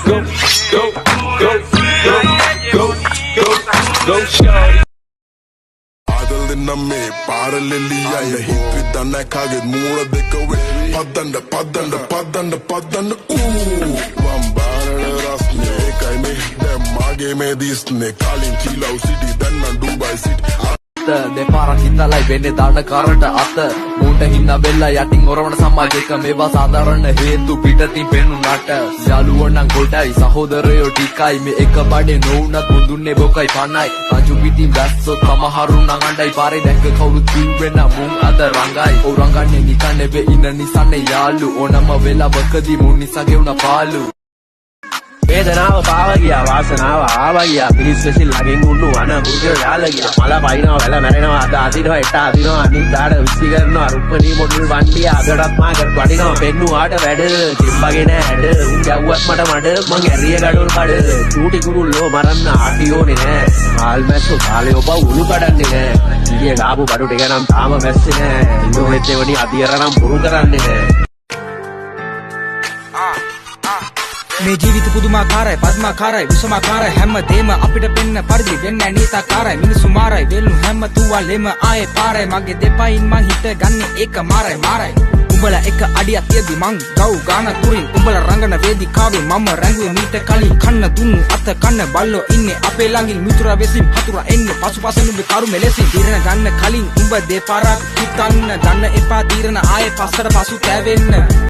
go, go, go, go, go, go, go, shawty. Name parallelly I hit with the neck I get more of the cover padanda ooh Vambara rasne I make them mage me this ne calling Kilo City then Dubai City දෙපාරක් හිතලයි වෙන්නේ දාන කරට අත මූට හින්න වෙල්ලා යටින් ඔරවන සමාජයක මේවා සාධාරණ හේතු පිටතින් පෙනුනට යාළුවෝ නම් ගොඩයි සහෝදරයෝ ටිකයි මේ එක බඩේ නොඋනත් මුඳුන්නේ බොකයි පනයි රජු පිටින් බැස්සොත් සමහරු නම් අඬයි පාරේ දැක්ක කවුරුත් කිව්වෙන මුන් අද රංගයි ඔව් රංගන්නේ නිකන් නෙවෙයි ඉන්න නිසන්නේ යාළු ඕනම වෙලාවකදී මුන් නිසා ගෙවුන පාළු වේදනාව පාව ගියා වාසනාව ආවා ගියා පිලිස් වෙසින් ළඟින් උන්නු අන මුර්ග යාල ගියා මල පයින්නවා වැල මැරෙනවා අද අදිනවා එට අදිනවා අනිත් දාඩ විසි කරනවා රුක්මනී මොඩල් වණ්ඩිය අදටත් මාකට වඩිනවා පෙන්නුවාට වැඩ කිම්බගේ නෑ හැඩ උන් ගැව්වත් මට මඩ මං ඇරිය ගඩොල් කඩ චූටි කුරුල්ලෝ මරන්න ආටියෝනේ නෑ හාල් මැස්සෝ කාලේ ඔබ උළු කඩන්නේ නෑ ඊයේ ගාපු බඩු ටික නම් තාම මැස්සේ නෑ ඉන්දෝනෙත් එවනි අදියර නම් පුරු කරන්නේ නෑ මේ ජීවිත පුදුමාකාරයි පద్මාකාරයි විසමාකාරයි හැමදේම අපිට වෙන්න පරිදි වෙන්නේ නීතාකාරයි මිනිසු මාරයි වෙල්ලු හැම තුවාලෙම ආයේ පාරයි මගේ දෙපයින් මං හිත ගන්නේ ඒක මාරයි උඹලා එක අඩියක් තියදි මං ගව් ගාන තුරින් උඹලා රංගන වේදිකාවේ මම රැඟුවේ මීට කලින් කන්න දුන්නු අත කන්න බල්ලෝ ඉන්නේ අපේ ළඟින් මිතුරා වෙසින් හතුරා එන්නේ පසුපසින් උඹ කරු මෙලෙසින් තීරණ ගන්න කලින් උඹ දෙපාරක් හිතන්න ගන්න එපා තීරණ ආයේ පස්සට පසු කෑවෙන්න